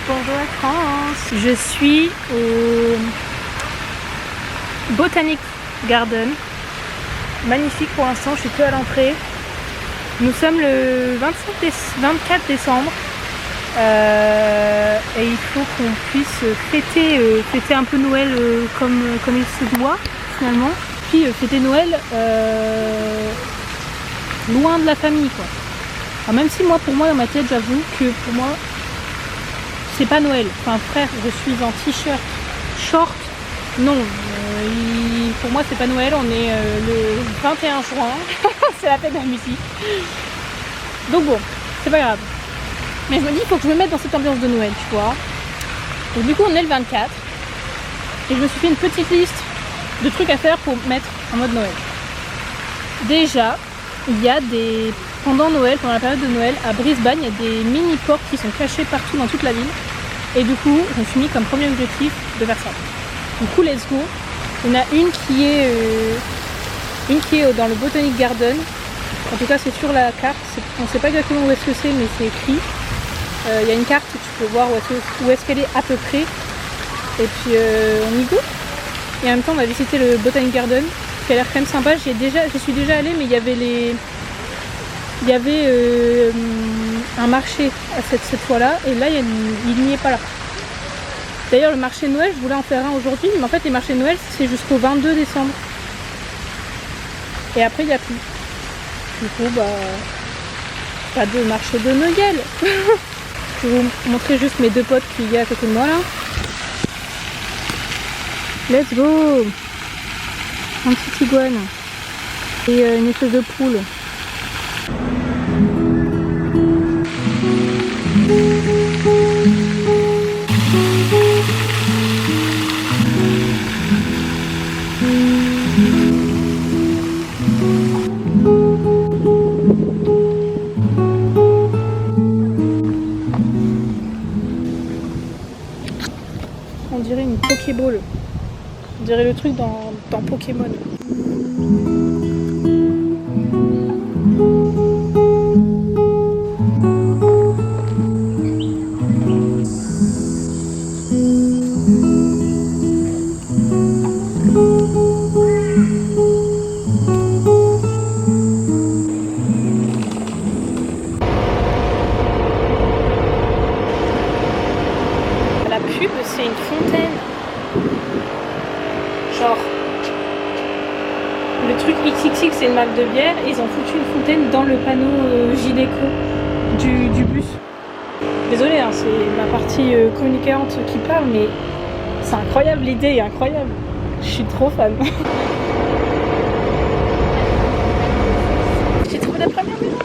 Bonjour la France. Je suis au Botanic Garden. Magnifique pour l'instant, je suis que à l'entrée. Nous sommes le 24 décembre et il faut qu'on puisse fêter un peu Noël comme il se doit finalement. Puis fêter Noël loin de la famille quoi. Alors même si pour moi dans ma tête j'avoue que pour moi c'est pas Noël. Enfin frère, je suis en t-shirt, short, non. Pour moi c'est pas Noël, on est le 21 juin, c'est la fête de la musique. Donc bon, c'est pas grave. Mais je me dis il faut que je me mette dans cette ambiance de Noël, tu vois. Donc du coup on est le 24 et je me suis fait une petite liste de trucs à faire pour mettre en mode Noël. Déjà, il y a pendant la période de Noël, à Brisbane, il y a des mini-portes qui sont cachées partout dans toute la ville. Et du coup, je me suis mis comme premier objectif de faire ça. Du coup, let's go. Il y en a une qui est dans le Botanic Garden. En tout cas, c'est sur la carte. On ne sait pas exactement où est-ce que c'est, mais c'est écrit. Il y a une carte où tu peux voir où est-ce qu'elle est à peu près. Et puis, on y go. Et en même temps, on va visiter le Botanic Garden, qui a l'air quand même sympa. Je suis déjà allée, mais il y avait un marché à cette fois-là, et là, il n'y est pas là. D'ailleurs, le marché de Noël, je voulais en faire un aujourd'hui, mais en fait, les marchés de Noël, c'est jusqu'au 22 décembre. Et après, il n'y a plus. Du coup, pas de marché de Noël. Je vais vous montrer juste mes deux potes qu'il y a à côté de moi, là. Let's go! Un petit iguane. Et une espèce de poule. On dirait une Pokéball. On dirait le truc dans Pokémon. La pub, c'est une fontaine. Genre, le truc XXX, c'est une marque de bière, et ils ont foutu une fontaine dans le panneau J-Déco du bus. Désolée, hein, c'est ma partie communicante qui parle, mais c'est incroyable, l'idée est incroyable. Je suis trop fan. J'ai trouvé la première maison.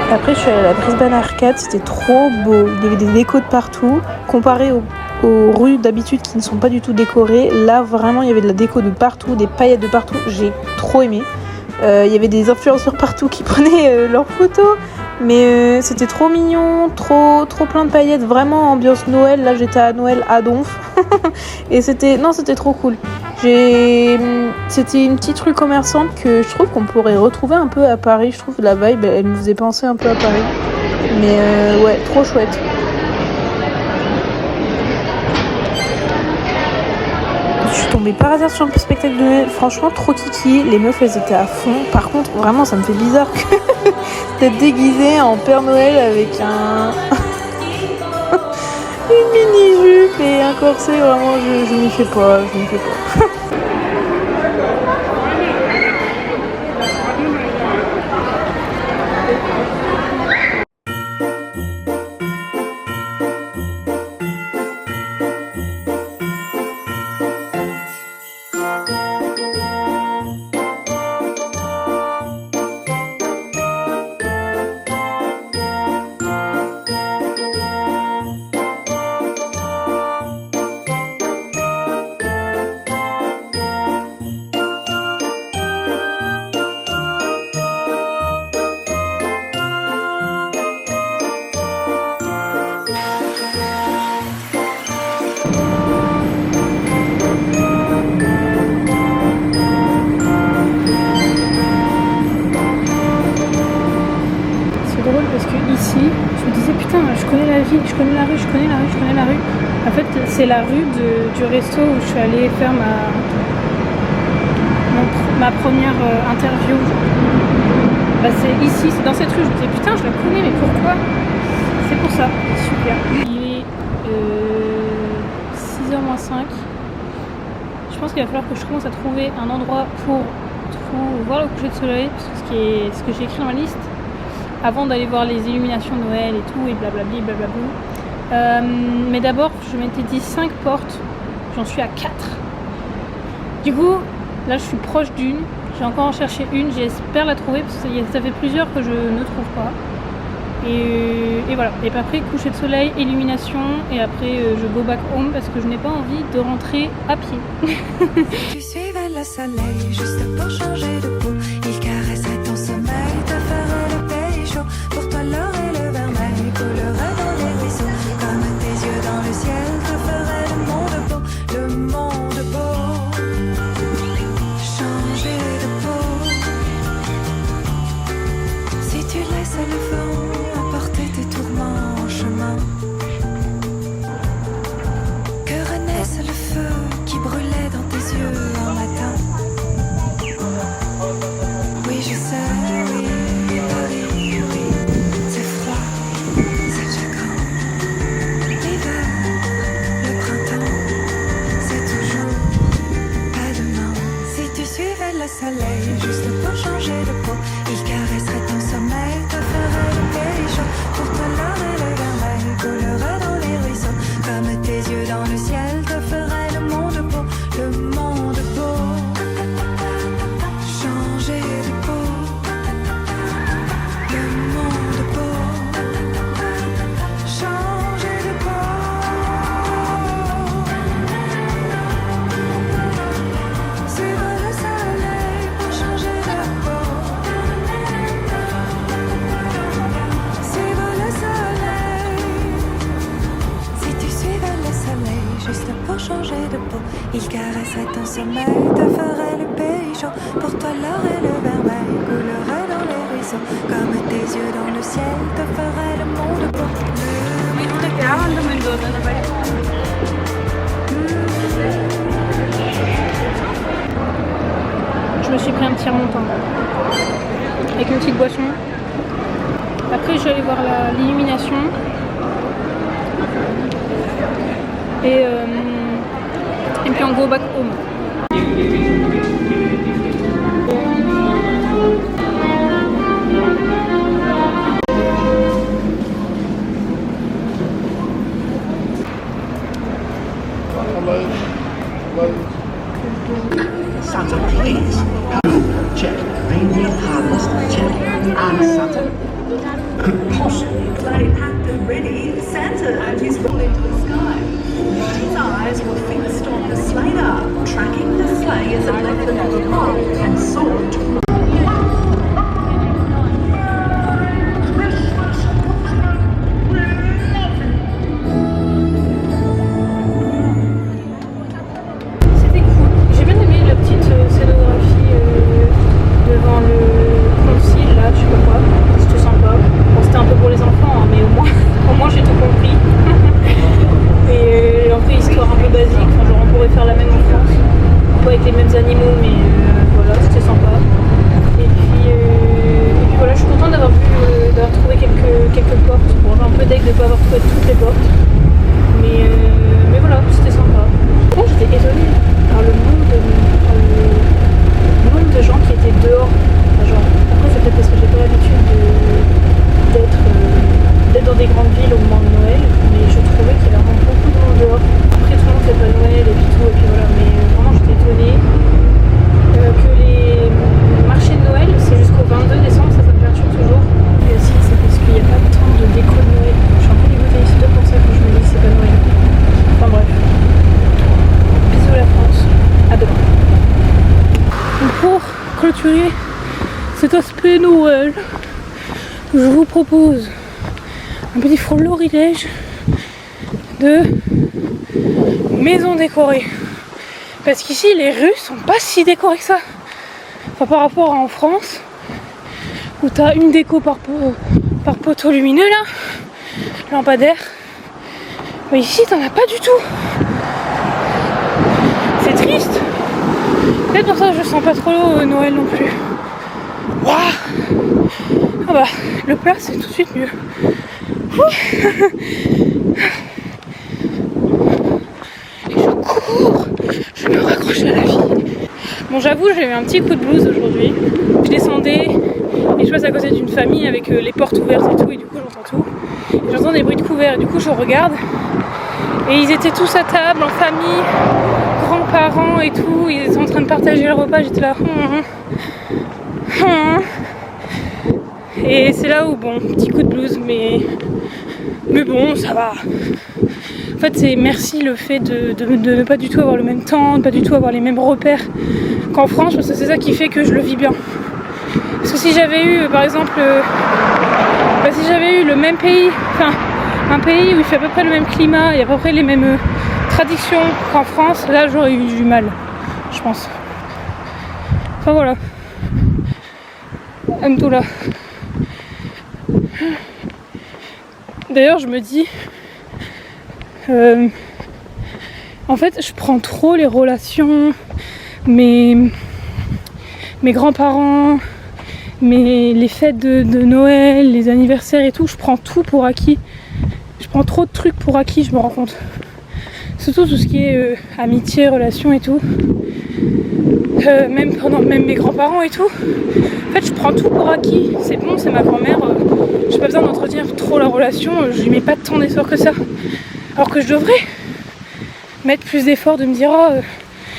Après, je suis allée à la Brisbane Arcade, c'était trop beau. Il y avait des décos de partout, comparé aux rues d'habitude qui ne sont pas du tout décorées. Là, vraiment, il y avait de la déco de partout, des paillettes de partout. J'ai trop aimé. Il y avait des influenceurs partout qui prenaient leurs photos. Mais c'était trop mignon, trop plein de paillettes. Vraiment ambiance Noël. Là, j'étais à Noël à Donf. Et c'était trop cool. C'était une petite rue commerçante que je trouve qu'on pourrait retrouver un peu à Paris. Je trouve la vibe, elle me faisait penser un peu à Paris. Mais ouais, trop chouette. Je suis tombée par hasard sur un spectacle de Noël. Franchement, trop kiki. Les meufs, elles étaient à fond. Par contre, vraiment, ça me fait bizarre d'être déguisée en Père Noël avec une mini-jupe et un corset. Vraiment, je m'y fais pas. que ici, je me disais putain, je connais la ville, je connais la rue, je connais la rue, je connais la rue. En fait, c'est la rue du resto où je suis allée faire ma première interview. Bah, c'est ici, c'est dans cette rue. Je me disais putain, je la connais, mais pourquoi? C'est pour ça. Super. Il est 6h moins 5. Je pense qu'il va falloir que je commence à trouver un endroit pour voir le coucher de soleil, parce que ce que j'ai écrit dans ma liste, avant d'aller voir les illuminations de Noël et tout, et blablabli, blablabla. Mais d'abord, je m'étais dit 5 portes, j'en suis à 4. Du coup, là je suis proche d'une, j'ai encore en cherché une, j'espère la trouver, parce que ça fait plusieurs que je ne trouve pas. Et voilà, et puis après coucher de soleil, illumination, et après je go back home parce que je n'ai pas envie de rentrer à pied. Tu suivais le soleil juste pour changer de peau. Il caresserait ton sommeil, te ferait le pays chaud. Pour toi l'or et le vermeil coulerait dans les ruisseaux. Comme tes yeux dans le ciel te ferait le monde beau. Le monde beau. Changer de peau. Si tu laisses le vent apporter tes tourments en chemin, que renaisse le feu qui brûlait dans tes yeux un matin. Oui, je sais, oui, Paris, oui, c'est froid, c'est chagrin. L'hiver, le printemps, c'est toujours pas demain. Si tu suivais le soleil juste pour changer de peau, il caresserait ton sommeil, te ferait le pays chaud. Pour toi l'or et le vermeil coulerait dans les ruisseaux. Comme tes yeux dans le ciel te ferait le monde beau. Le monde beau. Changer de peau. Le monde beau. Changer de peau. Suivre le soleil pour changer de peau. Suivre le soleil. Si tu suivais le soleil juste pour changer de peau, il caresserait ton sommeil, te ferait le pays chaud. Pour toi l'or et le vermeil coulerait dans les ruisseaux. Comme tes yeux dans le ciel te ferait le monde beau. Je me suis pris un petit remontant avec une petite boisson. Après je vais aller voir l'illumination. Et puis on go back home. Santa, please. Check. Reindeer harvest. Check. And Santa could possibly They packed and ready. Santa and his roll into the sky. His eyes were fixed on the Slater, tracking the sleigh as it left the North Pole and soared to C'était cool. J'ai bien aimé la petite scénographie devant le concile là, je sais pas quoi. C'était sympa. Bon, c'était un peu pour les enfants, hein, mais au moins j'ai tout compris. Et après histoire un peu basique, enfin, genre on pourrait faire la même en France. Pas avec les mêmes animaux, mais voilà, c'était sympa. Et puis voilà, je suis contente d'avoir trouvé quelques portes. Bon, j'ai un peu deg de ne pas avoir trouvé toutes les portes. Mais voilà, c'était sympa. Bon, j'étais étonnée par le nombre de gens qui étaient dehors. Enfin, genre, après, c'est peut-être parce que j'ai pas l'habitude d'être dans des grandes villes au moment de Noël, mais je trouvais qu'il y avait vraiment beaucoup de monde dehors. Après, tout le monde fait pas Noël et puis tout, et puis voilà, mais vraiment, j'étais étonnée que les marchés de Noël, c'est jusqu'au 22 décembre, ça perturbe toujours. Et aussi, c'est parce qu'il n'y a pas tant de déco de Noël. Je suis un peu dégoûtée, c'est pour ça que je me dis que c'est pas Noël. Enfin bref. Bisous la France, à demain. Donc pour clôturer cet aspect Noël, je vous propose un petit florilège de maisons décorées. Parce qu'ici les rues sont pas si décorées que ça. Enfin par rapport à en France, où t'as une déco par par poteau lumineux là, lampadaire. Mais ici t'en as pas du tout. C'est triste. Peut-être pour ça que je sens pas trop Noël non plus. Waouh. Ah bah le plat c'est tout de suite mieux. Et je cours, je me raccroche à la vie. Bon j'avoue j'ai eu un petit coup de blues aujourd'hui. Je descendais et je passe à côté d'une famille avec les portes ouvertes et tout, et du coup j'entends tout. Et j'entends des bruits de couverts et du coup je regarde. Et ils étaient tous à table, en famille, grands-parents et tout, ils étaient en train de partager le repas, j'étais là. Et c'est là où, bon, petit coup de blues, mais bon, ça va. En fait, c'est merci le fait de ne pas du tout avoir le même temps, de ne pas du tout avoir les mêmes repères qu'en France, parce que c'est ça qui fait que je le vis bien. Parce que si j'avais eu, par exemple, si j'avais eu le même pays, enfin, un pays où il fait à peu près le même climat et à peu près les mêmes traditions qu'en France, là j'aurais eu du mal, je pense. Enfin voilà. Amdoula. D'ailleurs je me dis, en fait je prends trop les relations, mes grands-parents, les fêtes de Noël, les anniversaires et tout, je prends tout pour acquis. Je prends trop de trucs pour acquis, je me rends compte. Surtout tout ce qui est amitié, relations et tout. Même mes grands-parents et tout. En fait, je prends tout pour acquis. C'est bon, c'est ma grand-mère. J'ai pas besoin d'entretenir trop la relation. Je lui mets pas tant d'efforts que ça. Alors que je devrais mettre plus d'efforts, de me dire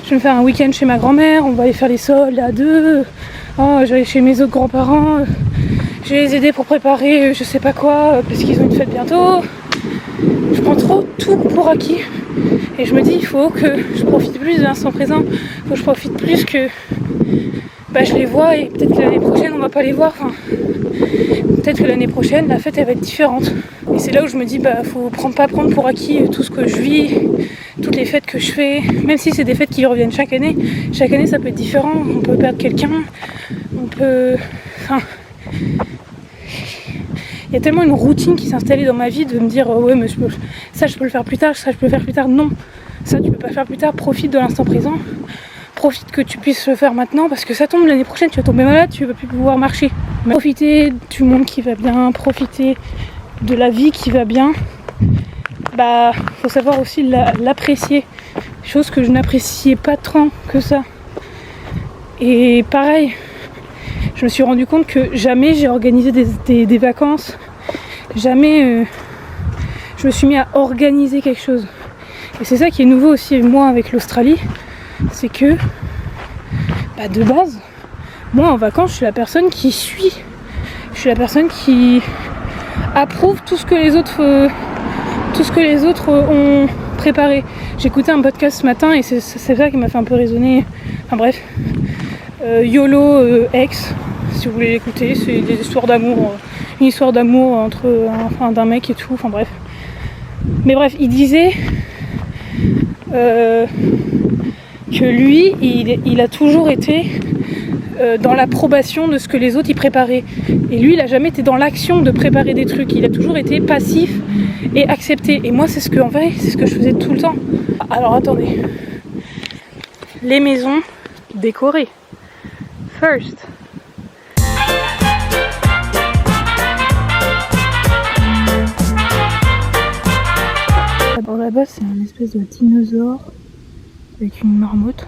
je vais me faire un week-end chez ma grand-mère, on va aller faire les soldes à deux. Je vais aller chez mes autres grands-parents. Je vais les aider pour préparer je sais pas quoi, parce qu'ils ont une fête bientôt. Je prends trop tout pour acquis. Et je me dis, il faut que je profite plus de l'instant présent. Il faut que je profite plus que je les vois et peut-être que l'année prochaine on va pas les voir. Enfin, peut-être que l'année prochaine la fête elle va être différente. Et c'est là où je me dis, faut pas prendre pour acquis tout ce que je vis, toutes les fêtes que je fais. Même si c'est des fêtes qui reviennent chaque année ça peut être différent. On peut perdre quelqu'un, on peut... Enfin... Il y a tellement une routine qui s'est installée dans ma vie de me dire ouais mais ça je peux le faire plus tard, ça je peux le faire plus tard. Non, ça tu peux pas faire plus tard, profite de l'instant présent, profite que tu puisses le faire maintenant parce que ça tombe l'année prochaine, tu vas tomber malade, tu vas plus pouvoir marcher. Profiter du monde qui va bien, profiter de la vie qui va bien, faut savoir aussi l'apprécier, chose que je n'appréciais pas tant que ça. Et pareil, je me suis rendu compte que jamais j'ai organisé des vacances, jamais je me suis mis à organiser quelque chose. Et c'est ça qui est nouveau aussi moi avec l'Australie, c'est que de base, moi en vacances je suis la personne qui suit, je suis la personne qui approuve tout ce que les autres ont préparé. J'ai écouté un podcast ce matin et c'est ça qui m'a fait un peu raisonner, enfin bref. YOLO Ex, si vous voulez l'écouter, c'est des histoires d'amour, une histoire d'amour entre d'un mec et tout, enfin bref. Mais bref, il disait que lui, il a toujours été dans l'approbation de ce que les autres y préparaient. Et lui, il a jamais été dans l'action de préparer des trucs, il a toujours été passif et accepté. Et moi, c'est ce que je faisais tout le temps. Alors attendez, les maisons décorées. First. D'abord là-bas c'est un espèce de dinosaure avec une marmotte.